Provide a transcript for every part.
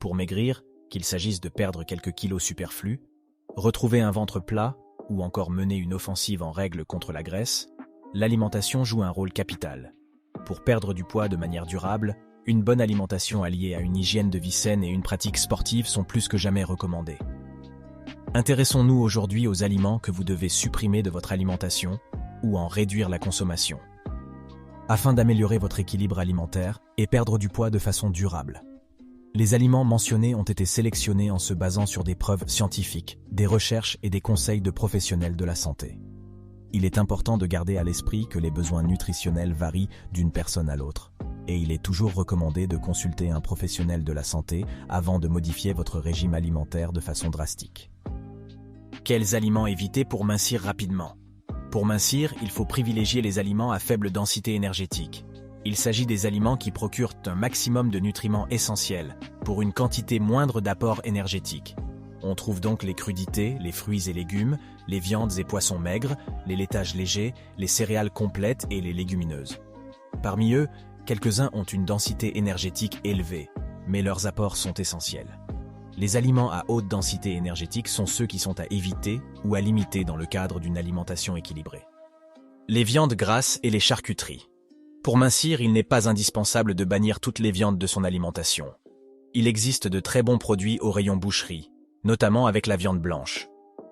Pour maigrir, qu'il s'agisse de perdre quelques kilos superflus, retrouver un ventre plat ou encore mener une offensive en règle contre la graisse, l'alimentation joue un rôle capital. Pour perdre du poids de manière durable, une bonne alimentation alliée à une hygiène de vie saine et une pratique sportive sont plus que jamais recommandées. Intéressons-nous aujourd'hui aux aliments que vous devez supprimer de votre alimentation ou en réduire la consommation, afin d'améliorer votre équilibre alimentaire et perdre du poids de façon durable. Les aliments mentionnés ont été sélectionnés en se basant sur des preuves scientifiques, des recherches et des conseils de professionnels de la santé. Il est important de garder à l'esprit que les besoins nutritionnels varient d'une personne à l'autre, et il est toujours recommandé de consulter un professionnel de la santé avant de modifier votre régime alimentaire de façon drastique. Quels aliments éviter pour mincir rapidement? Pour mincir, il faut privilégier les aliments à faible densité énergétique. Il s'agit des aliments qui procurent un maximum de nutriments essentiels, pour une quantité moindre d'apports énergétiques. On trouve donc les crudités, les fruits et légumes, les viandes et poissons maigres, les laitages légers, les céréales complètes et les légumineuses. Parmi eux, quelques-uns ont une densité énergétique élevée, mais leurs apports sont essentiels. Les aliments à haute densité énergétique sont ceux qui sont à éviter ou à limiter dans le cadre d'une alimentation équilibrée. Les viandes grasses et les charcuteries. Pour mincir, il n'est pas indispensable de bannir toutes les viandes de son alimentation. Il existe de très bons produits au rayon boucherie, notamment avec la viande blanche.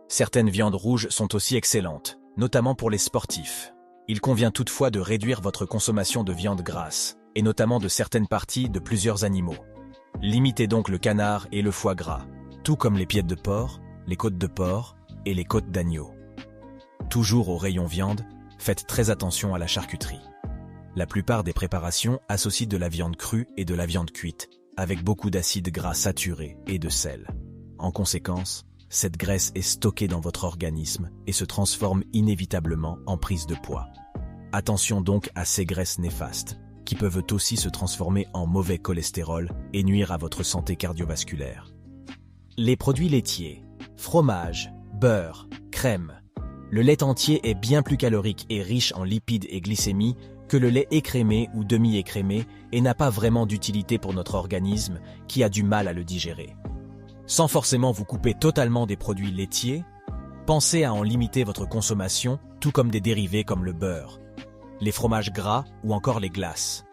Certaines viandes rouges sont aussi excellentes, notamment pour les sportifs. Il convient toutefois de réduire votre consommation de viande grasse, et notamment de certaines parties de plusieurs animaux. Limitez donc le canard et le foie gras, tout comme les pieds de porc, les côtes de porc et les côtes d'agneau. Toujours au rayon viande, faites très attention à la charcuterie. La plupart des préparations associent de la viande crue et de la viande cuite, avec beaucoup d'acides gras saturés et de sel. En conséquence, cette graisse est stockée dans votre organisme et se transforme inévitablement en prise de poids. Attention donc à ces graisses néfastes, qui peuvent aussi se transformer en mauvais cholestérol et nuire à votre santé cardiovasculaire. Les produits laitiers, fromage, beurre, crème. Le lait entier est bien plus calorique et riche en lipides et glycémie que le lait écrémé ou demi-écrémé et n'a pas vraiment d'utilité pour notre organisme qui a du mal à le digérer. Sans forcément vous couper totalement des produits laitiers, pensez à en limiter votre consommation, tout comme des dérivés comme le beurre, les fromages gras ou encore les glaces.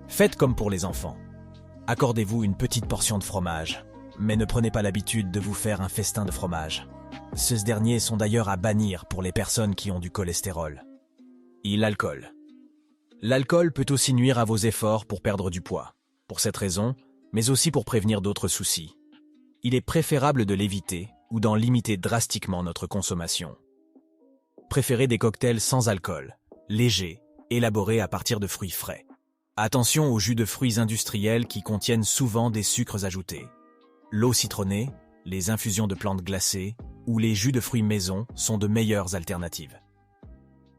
Faites comme pour les enfants. Accordez-vous une petite portion de fromage, mais ne prenez pas l'habitude de vous faire un festin de fromage. Ces derniers sont d'ailleurs à bannir pour les personnes qui ont du cholestérol. Et l'alcool. L'alcool peut aussi nuire à vos efforts pour perdre du poids. Pour cette raison, mais aussi pour prévenir d'autres soucis. Il est préférable de l'éviter ou d'en limiter drastiquement notre consommation. Préférez des cocktails sans alcool, légers, élaborés à partir de fruits frais. Attention aux jus de fruits industriels qui contiennent souvent des sucres ajoutés. L'eau citronnée, les infusions de plantes glacées ou les jus de fruits maison sont de meilleures alternatives.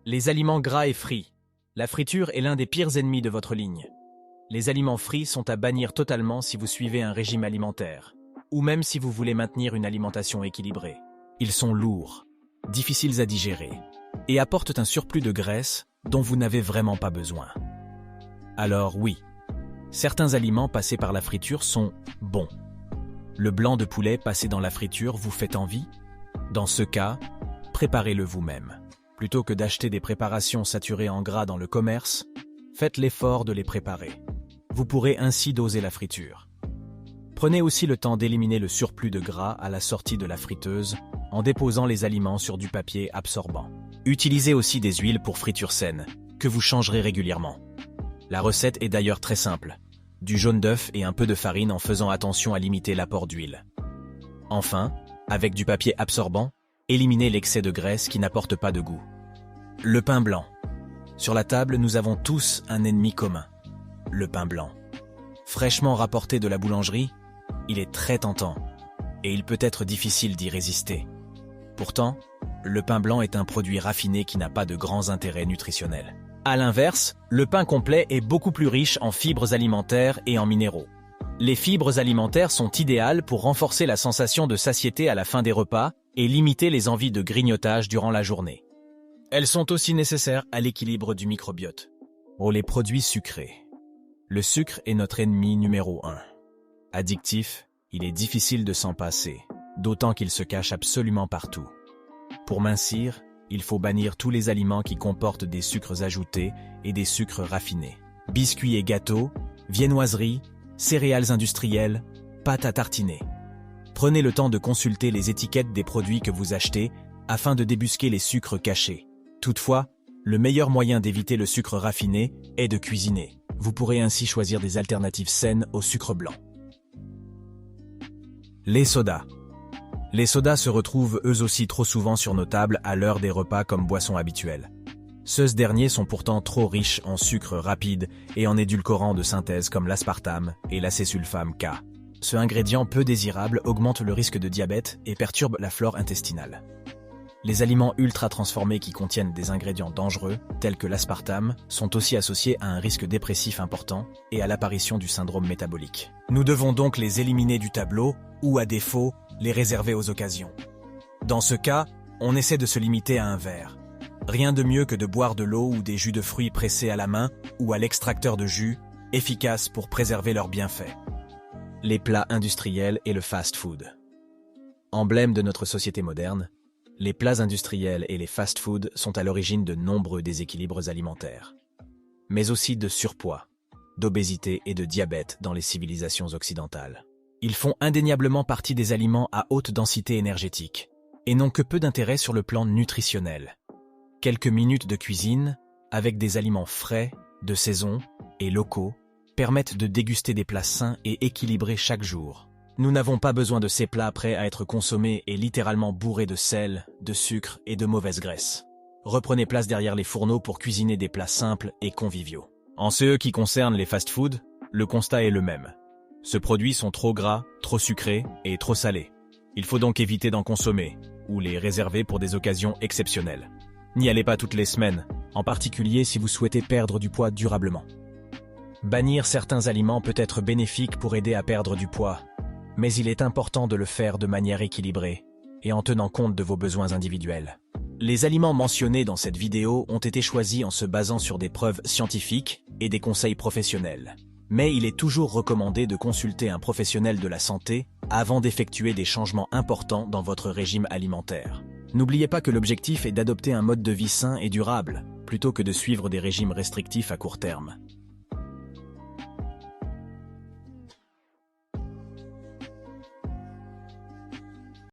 Les aliments gras et frits. La friture est l'un des pires ennemis de votre ligne. Les aliments frits sont à bannir totalement si vous suivez un régime alimentaire, ou même si vous voulez maintenir une alimentation équilibrée. Ils sont lourds, difficiles à digérer, et apportent un surplus de graisse dont vous n'avez vraiment pas besoin. Alors oui, certains aliments passés par la friture sont bons. Le blanc de poulet passé dans la friture vous fait envie? Dans ce cas, préparez-le vous-même. Plutôt que d'acheter des préparations saturées en gras dans le commerce, faites l'effort de les préparer. Vous pourrez ainsi doser la friture. Prenez aussi le temps d'éliminer le surplus de gras à la sortie de la friteuse en déposant les aliments sur du papier absorbant. Utilisez aussi des huiles pour friture saine, que vous changerez régulièrement. La recette est d'ailleurs très simple. Du jaune d'œuf et un peu de farine en faisant attention à limiter l'apport d'huile. Enfin, avec du papier absorbant, éliminez l'excès de graisse qui n'apporte pas de goût. Le pain blanc. Sur la table, nous avons tous un ennemi commun. Le pain blanc. Fraîchement rapporté de la boulangerie, il est très tentant et il peut être difficile d'y résister. Pourtant, le pain blanc est un produit raffiné qui n'a pas de grands intérêts nutritionnels. À l'inverse, le pain complet est beaucoup plus riche en fibres alimentaires et en minéraux. Les fibres alimentaires sont idéales pour renforcer la sensation de satiété à la fin des repas et limiter les envies de grignotage durant la journée. Elles sont aussi nécessaires à l'équilibre du microbiote. Pour les produits sucrés. Le sucre est notre ennemi numéro 1. Addictif, il est difficile de s'en passer, d'autant qu'il se cache absolument partout. Pour mincir, il faut bannir tous les aliments qui comportent des sucres ajoutés et des sucres raffinés. Biscuits et gâteaux, viennoiseries, céréales industrielles, pâtes à tartiner. Prenez le temps de consulter les étiquettes des produits que vous achetez afin de débusquer les sucres cachés. Toutefois, le meilleur moyen d'éviter le sucre raffiné est de cuisiner. Vous pourrez ainsi choisir des alternatives saines au sucre blanc. Les sodas. Les sodas se retrouvent eux aussi trop souvent sur nos tables à l'heure des repas comme boisson habituelle. Ceux derniers sont pourtant trop riches en sucre rapide et en édulcorants de synthèse comme l'aspartame et l'acésulfame K. Ce ingrédient peu désirable augmente le risque de diabète et perturbe la flore intestinale. Les aliments ultra transformés qui contiennent des ingrédients dangereux, tels que l'aspartame, sont aussi associés à un risque dépressif important et à l'apparition du syndrome métabolique. Nous devons donc les éliminer du tableau ou, à défaut, les réserver aux occasions. Dans ce cas, on essaie de se limiter à un verre. Rien de mieux que de boire de l'eau ou des jus de fruits pressés à la main ou à l'extracteur de jus, efficaces pour préserver leurs bienfaits. Les plats industriels et le fast-food. Emblème de notre société moderne, les plats industriels et les fast-food sont à l'origine de nombreux déséquilibres alimentaires, mais aussi de surpoids, d'obésité et de diabète dans les civilisations occidentales. Ils font indéniablement partie des aliments à haute densité énergétique et n'ont que peu d'intérêt sur le plan nutritionnel. Quelques minutes de cuisine, avec des aliments frais, de saison et locaux, permettent de déguster des plats sains et équilibrés chaque jour. Nous n'avons pas besoin de ces plats prêts à être consommés et littéralement bourrés de sel, de sucre et de mauvaise graisse. Reprenez place derrière les fourneaux pour cuisiner des plats simples et conviviaux. En ce qui concerne les fast-foods, le constat est le même. Ces produits sont trop gras, trop sucrés et trop salés. Il faut donc éviter d'en consommer, ou les réserver pour des occasions exceptionnelles. N'y allez pas toutes les semaines, en particulier si vous souhaitez perdre du poids durablement. Bannir certains aliments peut être bénéfique pour aider à perdre du poids, mais il est important de le faire de manière équilibrée et en tenant compte de vos besoins individuels. Les aliments mentionnés dans cette vidéo ont été choisis en se basant sur des preuves scientifiques et des conseils professionnels. Mais il est toujours recommandé de consulter un professionnel de la santé avant d'effectuer des changements importants dans votre régime alimentaire. N'oubliez pas que l'objectif est d'adopter un mode de vie sain et durable, plutôt que de suivre des régimes restrictifs à court terme.